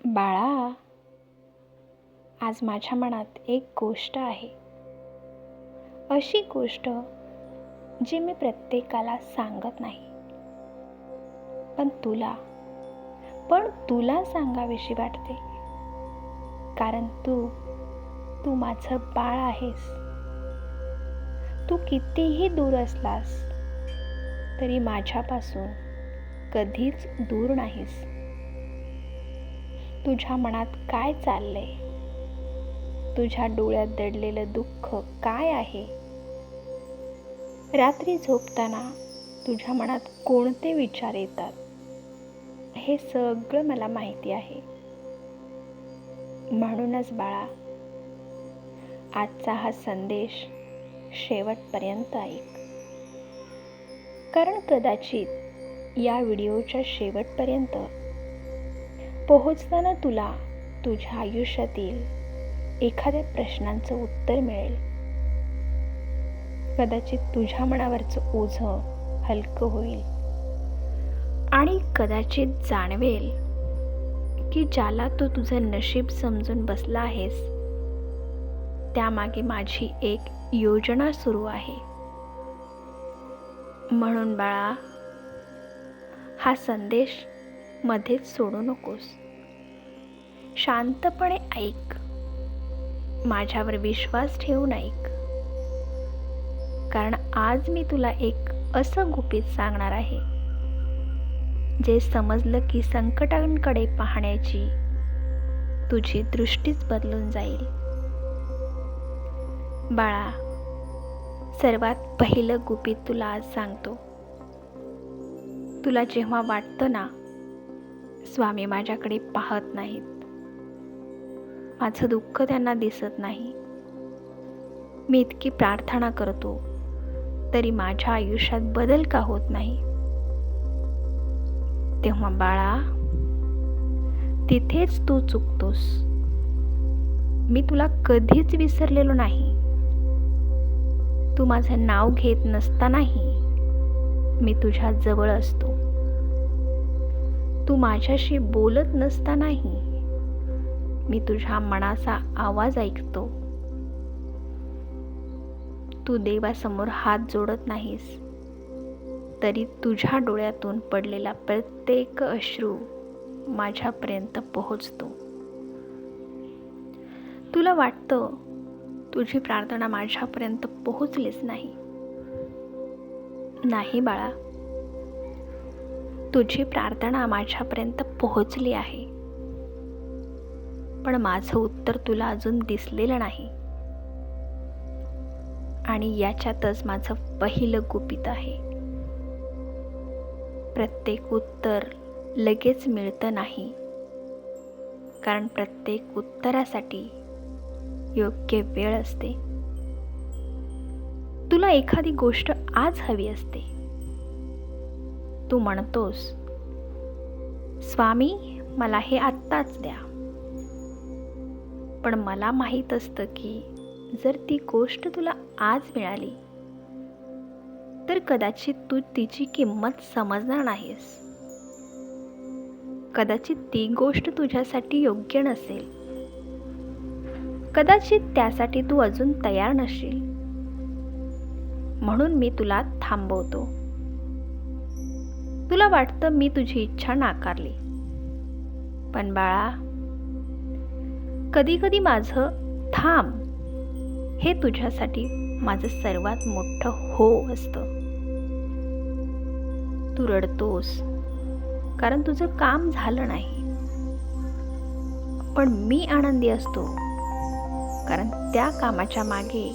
बाळा, आज माझ्या मनात एक गोष्ट आहे. अशी गोष्ट जी मी प्रत्येकाला सांगत नाही, पण तुला सांगावीशी वाटते. कारण तू माझं बाळ आहेस. तू कितीही दूर असलास तरी माझ्यापासून कधीच दूर नाहीस. तुझ्या मनात काय चाललंय? तुझ्या डोळ्यात दडलेलं दुःख काय आहे? रात्री झोपताना तुझ्या मनात कोणते विचार येतात? हे सगळं मला माहिती आहे. म्हणूनच बाळा, आजचा हा संदेश शेवटपर्यंत ऐक. कारण कदाचित या व्हिडिओच्या शेवटपर्यंत पोहोचताना तुला तुझ्या आयुष्यातील एखाद्या प्रश्नांचं उत्तर मिळेल. कदाचित तुझ्या मनावरचं ओझं हलकं होईल आणि कदाचित जाणवेल की ज्याला तू तुझं नशीब समजून बसला आहेस, त्यामागे माझी एक योजना सुरू आहे. म्हणून बाळा, हा संदेश मध्येच सोडू नकोस. शांतपणे ऐक. माझ्यावर विश्वास ठेवून ऐक. कारण आज मी तुला एक असं गुपित सांगणार आहे, जे समजलं की संकटांकडे पाहण्याची तुझी दृष्टीच बदलून जाईल. बाळा, सर्वात पहिलं गुपित तुला आज सांगतो. तुला जेव्हा वाटतं ना, स्वामी माझ्याकडे पाहत नाहीत, माझं दुःख त्यांना दिसत नाही, मी इतकी प्रार्थना करतो तरी माझ्या आयुष्यात बदल का होत नाही, तेव्हा बाळा, तिथेच तू चुकतोस. मी तुला कधीच विसरलेलो नाही. तू माझं नाव घेत नसतानाही मी तुझ्या जवळ असतो. तू माझ्याशी बोलत नसतानाही मी तुझ्या मनाचा आवाज ऐकतो. तू देवासमोर हात जोडत नाहीस, तरी तुझ्या डोळ्यातून पडलेला प्रत्येक अश्रू माझ्यापर्यंत पोहोचतो. तुला वाटतं तुझी प्रार्थना माझ्यापर्यंत पोहोचलीच नाही. नाही बाळा, तुझी प्रार्थना माझ्यापर्यंत पोहोचली आहे, पण माझं उत्तर तुला अजून दिसलेलं नाही. आणि याच्यातच माझं पहिलं गुपित आहे. प्रत्येक उत्तर लगेच मिळतं नाही, कारण प्रत्येक उत्तरासाठी योग्य वेळ असते. तुला एखादी गोष्ट आज हवी असते. तू म्हणतोस, स्वामी मला हे आत्ताच द्या. पण मला माहीत असतं की जर ती गोष्ट तुला आज मिळाली तर कदाचित तू तिची किंमत समजणार नाहीस. कदाचित ती गोष्ट तुझ्यासाठी योग्य नसेल. कदाचित त्यासाठी तू अजून तयार नसशील. म्हणून मी तुला थांबवतो. तुला वाटतं मी तुझी इच्छा नाकारली, पण बाळा, कधी कधी माझं थांब हे तुझ्यासाठी माझं सर्वात मोठं हो असतं. तू रडतोस कारण तुझं काम झालं नाही, पण मी आनंदी असतो कारण त्या कामाच्या मागे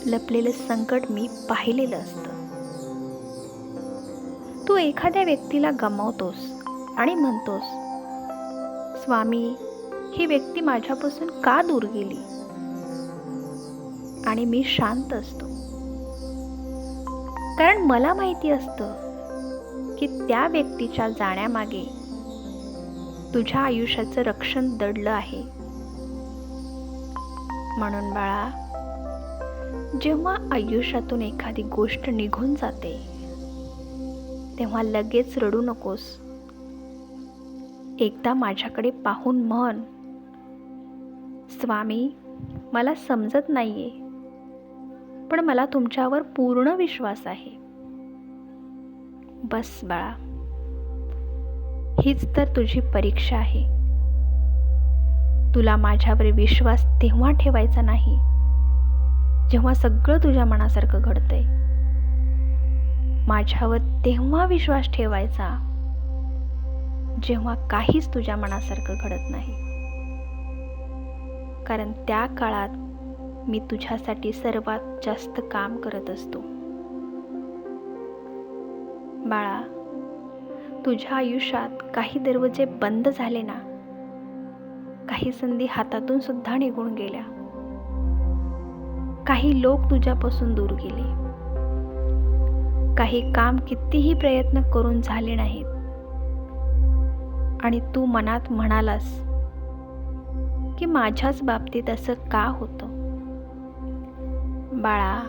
लपलेलं संकट मी पाहिलेलं असतं. तू एखाद्या व्यक्तीला गमावतोस आणि म्हणतोस, स्वामी ही व्यक्ती माझ्यापासून का दूर गेली? आणि मी शांत असतो, कारण मला माहिती असतं की त्या व्यक्तीच्या जाण्यामागे तुझ्या आयुष्याचं रक्षण दडलं आहे. म्हणून बाळा, जेव्हा आयुष्यातून एखादी गोष्ट निघून जाते तेव्हा लगेच रडू नकोस. एकदा माझ्याकडे पाहून म्हण, स्वामी, मला समजत नाहीये, पण मला तुमच्यावर पूर्ण विश्वास आहे. बस बाळा, हीच तर तुझी परीक्षा आहे. तुला माझ्यावर विश्वास तेव्हा ठेवायचा नाही जेव्हा सगळं तुझ्या मनासारखं घडतंय. माझ्यावर तेव्हा विश्वास ठेवायचा जेव्हा काहीच तुझ्या मनासारखं घडत नाही. कारण त्या काळात मी तुझ्यासाठी सर्वात जास्त काम करत असतो. बाळा, तुझ्या आयुष्यात काही दरवाजे बंद झाले ना, काही संधी हातातून सुद्धा निघून गेल्या, काही लोक तुझ्यापासून दूर गेले, काही काम कितीही प्रयत्न करून झाले नाहीत, आणि तू मनात म्हणालास की माझ्याच बाबतीत असं का होतं. बाळा,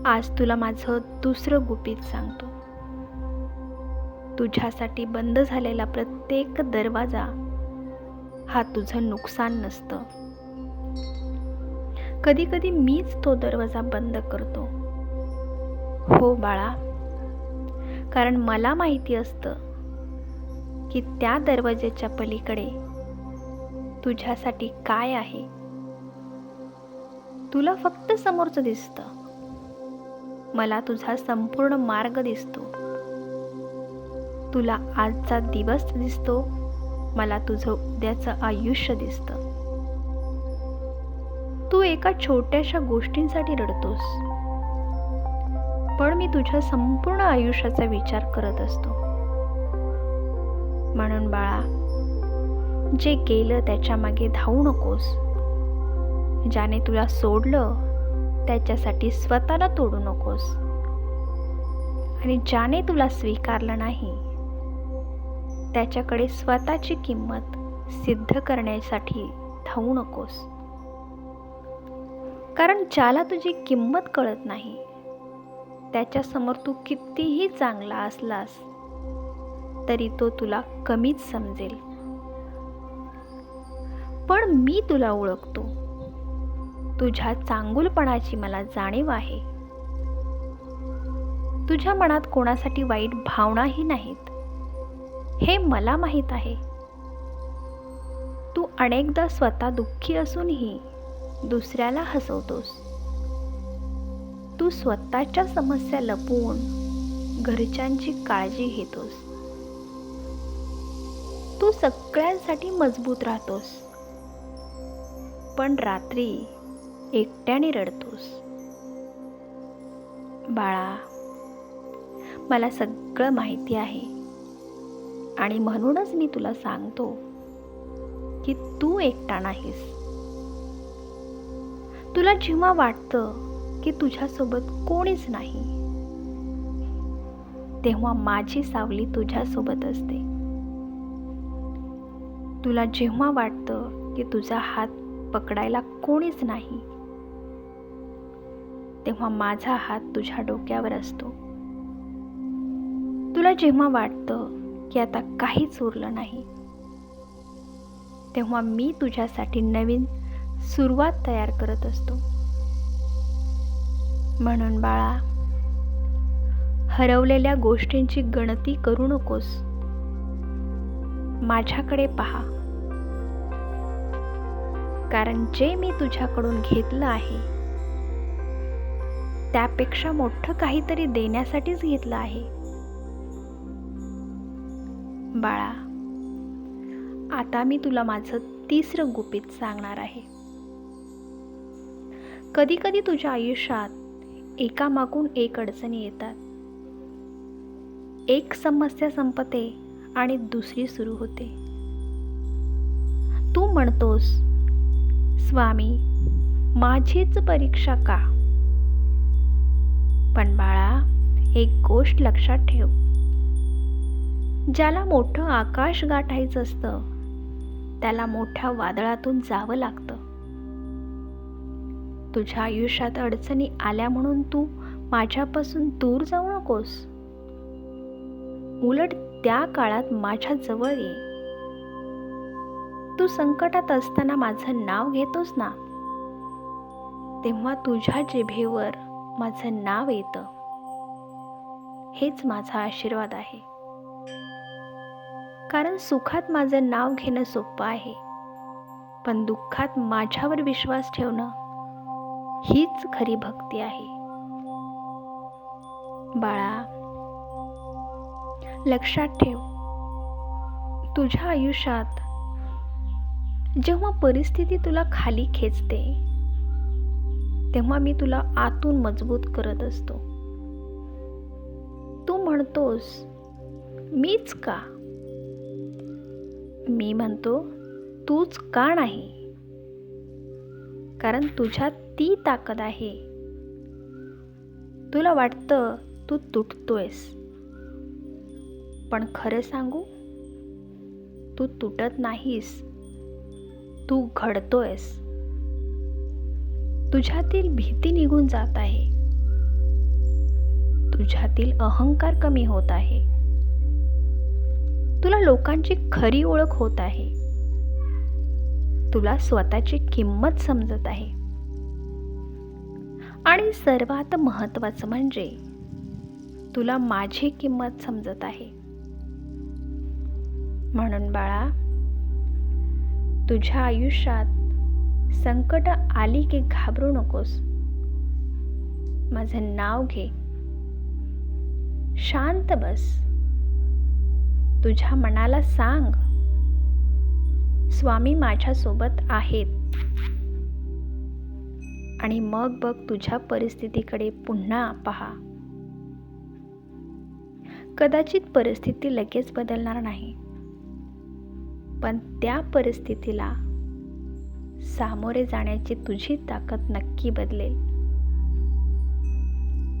आज तुला माझं दुसरं गुपित सांगतो. तुझ्यासाठी बंद झालेला प्रत्येक दरवाजा हा तुझं नुकसान नसतं. कधी कधी मीच तो दरवाजा बंद करतो. हो बाळा, कारण मला माहिती असतं की त्या दरवाजाच्या पलीकडे तुझ्यासाठी काय आहे. तुला फक्त समोरचं दिसतं, मला तुझा संपूर्ण मार्ग दिसतो. तुला आजचा दिवस दिसतो, मला तुझं उद्याचं आयुष्य दिसतं. तू एका छोट्याशा गोष्टींसाठी रडतोस, पण मी तुझ्या संपूर्ण आयुष्याचा विचार करत असतो. म्हणून बाळा, जे गेलं त्याच्या मागे धावू नकोस. ज्याने तुला सोडलं त्याच्यासाठी स्वतःला तोडू नकोस. आणि ज्याने तुला स्वीकारलं नाही त्याच्याकडे स्वतःची किंमत सिद्ध करण्यासाठी धावू नकोस. कारण ज्याला तुझी किंमत कळत नाही त्याच्यासमोर तू कितीही चांगला असलास तरी तो तुला कमीच समजेल. पण मी तुला ओळखतो. तुझ्या चांगुलपणाची मला जाणीव आहे. तुझ्या मनात कोणासाठी वाईट भावनाही नाहीत, हे मला माहीत आहे. तू अनेकदा स्वतः दुःखी असूनही दुसऱ्याला हसवतोस. तू स्वतःच्या समस्या लपवून घरच्यांची काळजी घेतोस. तू सगळ्यांसाठी मजबूत राहतोस, पण रात्री एकट्याने रडतोस. बाळा, मला सगळं माहिती आहे, आणि म्हणूनच मी तुला सांगतो की तू एकटा नाहीस. तुला जेव्हा वाटतं की तुझ्यासोबत कोणीच नाही, तेव्हा माझी सावली तुझ्यासोबत असते. तुला जेव्हा वाटतं की तुझा हात पकडायला कोणीच नाही, तेव्हा माझा हात तुझ्या डोक्यावर असतो. तुला जेव्हा वाटतं की आता काहीच उरलं नाही, तेव्हा मी तुझ्यासाठी नवीन सुरुवात तयार करत असतो. म्हणून बाळा, हरवलेल्या गोष्टींची गणती करू नकोस. माझ्याकडे पहा, कारण जे मी तुझ्याकडून घेतलं आहे त्यापेक्षा मोठं काहीतरी देण्यासाठीच घेतलं आहे. बाळा, आता मी तुला माझं तिसरं गुपित सांगणार आहे. कधी कधी तुझ्या आयुष्यात एकामागून एक अडचणी येतात. एक समस्या संपते आणि दुसरी सुरू होते. तू म्हणतोस, स्वामी, माझीच परीक्षा का? पण बाळा, एक गोष्ट लक्षात ठेव. ज्याला मोठं आकाश गाठायचं असतं त्याला मोठ्या वादळातून जावं लागतं. तुझ्या आयुष्यात अडचणी आल्या म्हणून तू माझ्यापासून दूर जाऊ नकोस. उलट त्या काळात माझ्या जवळ ये. तू संकटात असताना माझं नाव घेतोस ना, तेव्हा तुझ्या जिभेवर माझं नाव येतं. हेच माझा आशीर्वाद आहे. कारण सुखात माझं नाव घेणं सोपं आहे, पण दुःखात माझ्यावर विश्वास ठेवणं हीच खरी भक्ती आहे. बाळा, लक्षात ठेव, तुझ्या आयुष्यात जेव्हा परिस्थिती तुला खाली खेचते, तेव्हा मी तुला आतून मजबूत करत असतो. तू म्हणतोस, मीच का? मी म्हणतो, तूच का नाही? कारण तुझ्यात ती ताकद आहे. तुला वाटतं तू तुटतोयस, पण खरं सांगू, तू तुटत नाहीस, तू घडतोयस. तुझ्यातील भीती निघून जात आहे, तुझ्यातील अहंकार कमी होत आहे, तुला लोकांची खरी ओळख होत आहे, तुला स्वतःची किंमत समजत आहे, आणि सर्वात महत्त्वाचं म्हणजे तुला माझी किंमत समजत आहे. म्हणून बाळा, तुझ्या आयुष्यात संकट आली की घाबरू नकोस. माझं नाव घे, शांत बस, तुझ्या मनाला सांग, स्वामी माझ्यासोबत आहेत. आणि मग बघ तुझ्या परिस्थितीकडे पुन्हा पहा. कदाचित परिस्थिती लगेच बदलणार नाही, पण त्या परिस्थितीला सामोरे जाण्याची तुझी ताकद नक्की बदलेल.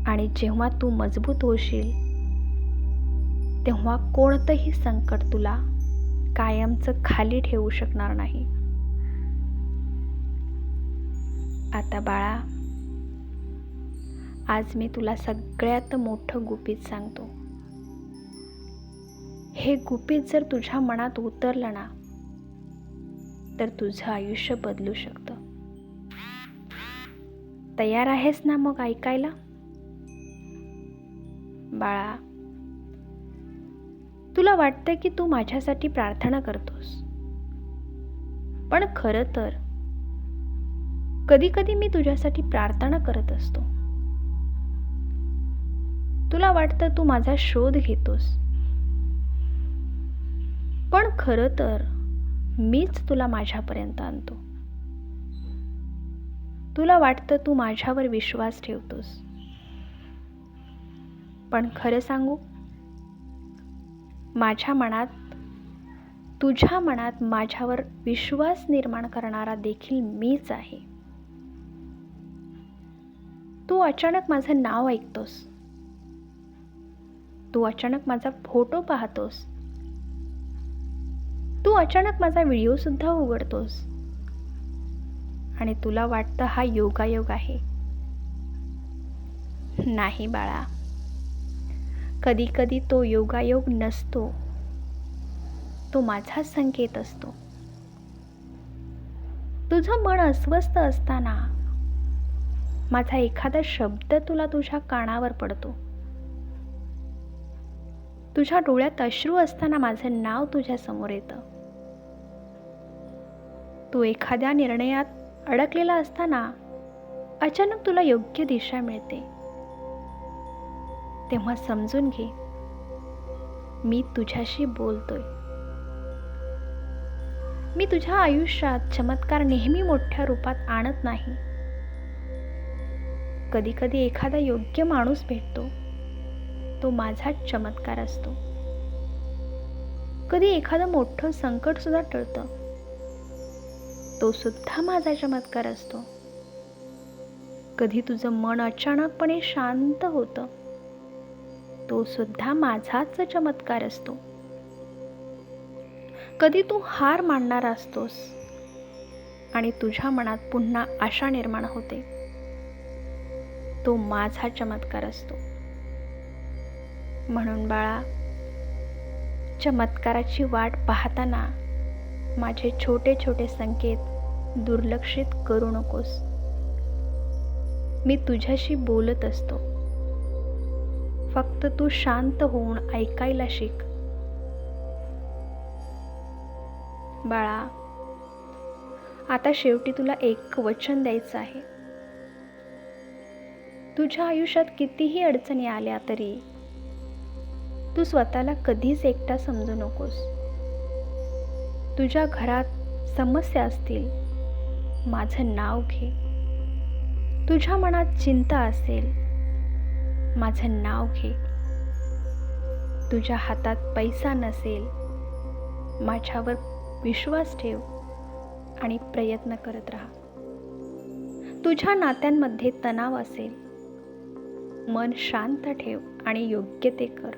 आणि जेव्हा तू मजबूत होशील, तेव्हा कोणतंही संकट तुला कायमचं खाली ठेवू शकणार नाही. आता बाळा, आज मी तुला सगळ्यात मोठं गुपित सांगतो. हे गुपित जर तुझ्या मनात उतरलं ना, तर तुझं आयुष्य बदलू शकतं. तयार आहेस ना मग ऐकायला? बाळा, तुला वाटतं की तू माझ्यासाठी प्रार्थना करतोस, पण खरं तर कधी कधी मी तुझ्यासाठी प्रार्थना करत असतो. तुला वाटतं तू माझा शोध घेतोस, पण खरं तर मीच तुला माझ्यापर्यंत आणतो. तुला वाटतं तू माझ्यावर विश्वास ठेवतोस, पण खरं सांगू, तुझ्या मनात माझ्यावर विश्वास निर्माण करणारा देखील मीच आहे. तू अचानक माझं नाव ऐकतोस, तू अचानक माझा फोटो पाहतोस, तू अचानक माझा व्हिडिओ सुद्धा उघडतोस, आणि तुला वाटतं हा योगायोग आहे. नाही बाळा, कधी कधी तो योगायोग नसतो, तो माझा संकेत असतो. तुझं मन अस्वस्थ असताना माझा एखादा शब्द तुला तुझ्या कानावर पडतो. तुझ्या डोळ्यात अश्रू असताना माझं नाव तुझ्या समोर येतं. तू एखाद्या निर्णयात अडकलेला असताना अचानक तुला योग्य दिशा मिळते. तेव्हा समजून घे, मी तुझ्याशी बोलतोय. मी तुझ्या आयुष्यात चमत्कार नेहमी मोठ्या रूपात आणत नाही. कधी कधी एखादा योग्य माणूस भेटतो, तो माझा चमत्कार असतो. कधी एखादं मोठं संकट सुद्धा टळतं, तो सुद्धा माझा चमत्कार असतो. कधी तुझं मन अचानकपणे शांत होतं, तो सुद्धा माझाच चमत्कार असतो. कधी तू हार मानणारा असतोस आणि तुझ्या मनात पुन्हा आशा निर्माण होते, तो माझा चमत्कार असतो. म्हणून बाळा, चमत्काराची वाट पाहताना माझे छोटे छोटे संकेत दुर्लक्षित करू नकोस. मी तुझ्याशी बोलत असतो. फक्त तू शांत होऊन ऐकायला शिक. बाळा, आता शेवटी तुला एक वचन द्यायचं आहे. तुझ्या आयुष्यात कितीही अडचणी आल्या तरी तू स्वतःला कधीच एकटा समजू नकोस. तुझ्या घरात समस्या असतील, माझं नाव घे. तुझ्या मनात चिंता असेल, माझं नाव घे. तुझ्या हातात पैसा नसेल, माझ्यावर विश्वास ठेव आणि प्रयत्न करत राहा. तुझ्या नात्यांमध्ये तणाव असेल, मन शांत ठेव आणि योग्य ते कर.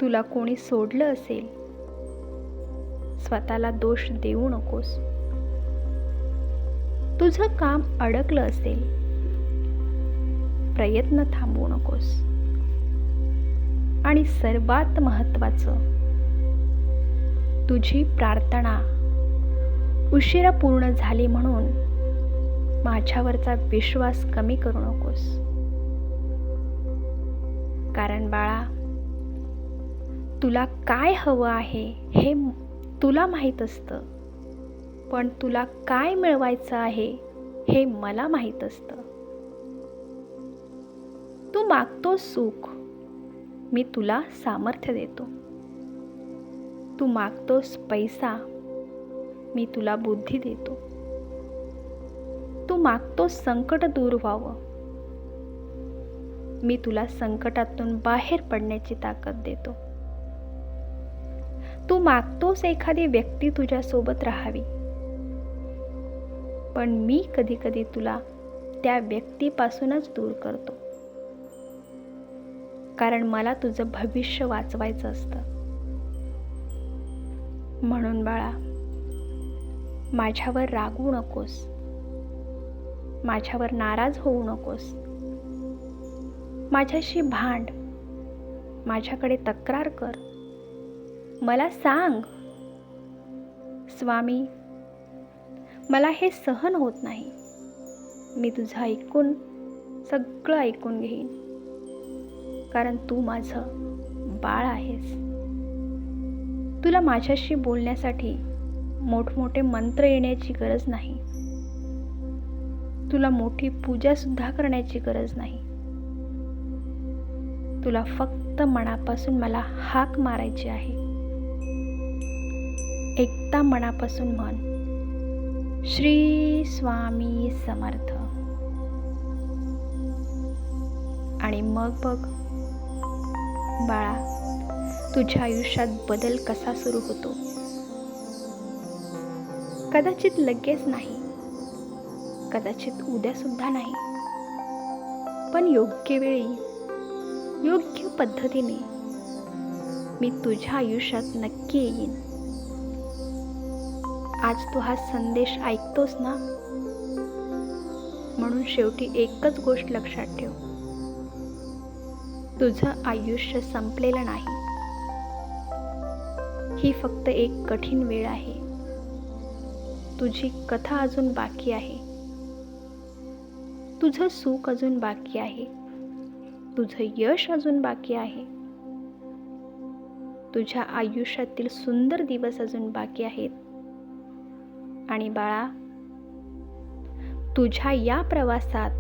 तुला कोणी सोडलं असेल, स्वतःला दोष देऊ नकोस. तुझं काम अडकलं असेल, प्रयत्न थांबवू नकोस. आणि सर्वात महत्त्वाचं, तुझी प्रार्थना उशिरा पूर्ण झाली म्हणून माझ्यावरचा विश्वास कमी करू नकोस. कारण बाळा, तुला काय हवं आहे हे तुला माहीत असतं, पण तुला काय मिळवायचं आहे हे मला माहीत असतं. तू मागतोस सुख, मी तुला सामर्थ्य देतो. तू मागतोस पैसा, मी तुला बुद्धी देतो. तू मागतोस संकट दूर व्हावं, मी तुला संकटातून बाहेर पडण्याची ताकद देतो. तू मागतोस एखादी व्यक्ती तुझ्या सोबत राहावी, पण मी कधी कधी तुला त्या व्यक्तीपासूनच दूर करतो. कारण मला तुझं भविष्य वाचवायचं असतं. म्हणून बाळा, माझ्यावर रागवू नकोस, माझ्यावर नाराज होऊ नकोस. माझ्याशी भांड, माझ्याकडे तक्रार कर. मला सांग, स्वामी, मला हे सहन होत नाही. मी तुझं ऐकून सगळं ऐकून घेईन. कारण तू माझं बाळ आहेस. तुला माझ्याशी बोलण्यासाठी मोठमोठे मंत्र येण्याची गरज नाही. तुला मोठी पूजा सुद्धा करण्याची गरज नाही. तुला फक्त मनापासून मला हाक मारायची आहे. एकदा मनापासून म्हण, श्री स्वामी समर्थ. आणि मग बघ बाळा, तुझ्या आयुष्यात बदल कसा सुरू होतो. कदाचित लगेच नाही, कदाचित उद्या सुद्धा नाही, पण योग्य वेळी, योग्य पद्धतीने मी तुझ्या आयुष्यात नक्की येईन. आज तू हा संदेश ऐकतोस ना, म्हणून शेवटी एकच गोष्ट लक्षात ठेव, तुझं आयुष्य संपलेलं नाही. ही फक्त एक कठीण वेळ आहे. तुझी कथा अजून बाकी आहे. तुझं सुख अजून बाकी आहे. तुझं यश अजून बाकी आहे. तुझ्या आयुष्यातील सुंदर दिवस अजून बाकी आहेत. आणि बाळा, तुझ्या या प्रवासात,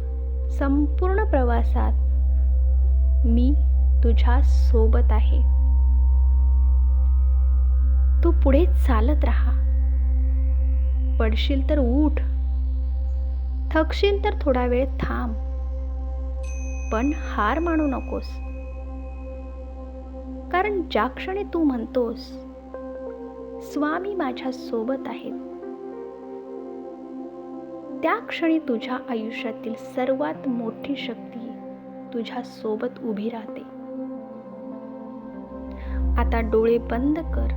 संपूर्ण प्रवासात मी तुझ्या सोबत आहे. तू पुढे चालत राहा. पडशील तर उठ, थकशील तर थोडा वेळ थांब, पण हार मानू नकोस. कारण ज्या क्षणी तू म्हणतोस, स्वामी माझ्या सोबत आहेत, त्या क्षणी तुझ्या आयुष्यातील सर्वात मोठी शक्ती तुझ्या सोबत उभी राहते. आता डोळे बंद कर,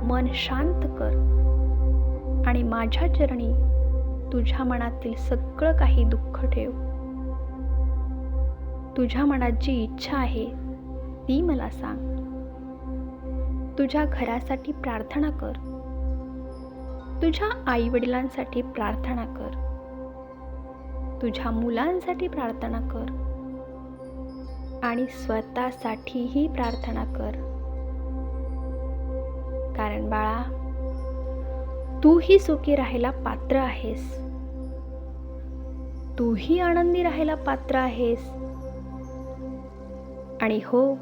मन शांत कर आणि माझ्या चरणी तुझ्या मनातील सगळं काही दुःख ठेव. तुझ्या मनात जी इच्छा आहे ती मला सांग. तुझ्या घरासाठी प्रार्थना कर. तुझ्या आईवडिलांसाठी प्रार्थना कर. तुझ्या मुलांसाठी प्रार्थना कर आणि स्वतःसाठीही प्रार्थना कर. कारण बाळा, तूही सुखी राहायला पात्र आहेस. तूही आनंदी राहायला पात्र आहेस. आणि हो,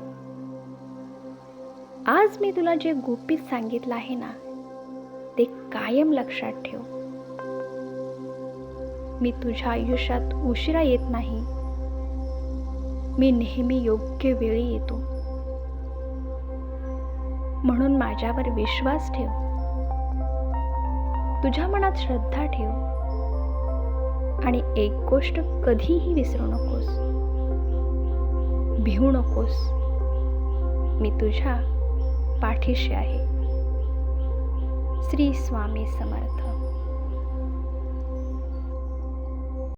आज मी तुला जे गुपित सांगितलं आहे ना, ते कायम लक्षात ठेव. मी तुझ्या आयुष्यात उशिरा येत नाही. मी नेहमी योग्य वेळी येतो. म्हणून माझ्यावर विश्वास ठेव. तुझ्या मनात श्रद्धा ठेव आणि एक गोष्ट कधीही विसरू नकोस. भिवू नकोस. मी तुझ्या पाठीशी आहे. श्री स्वामी समर्थ.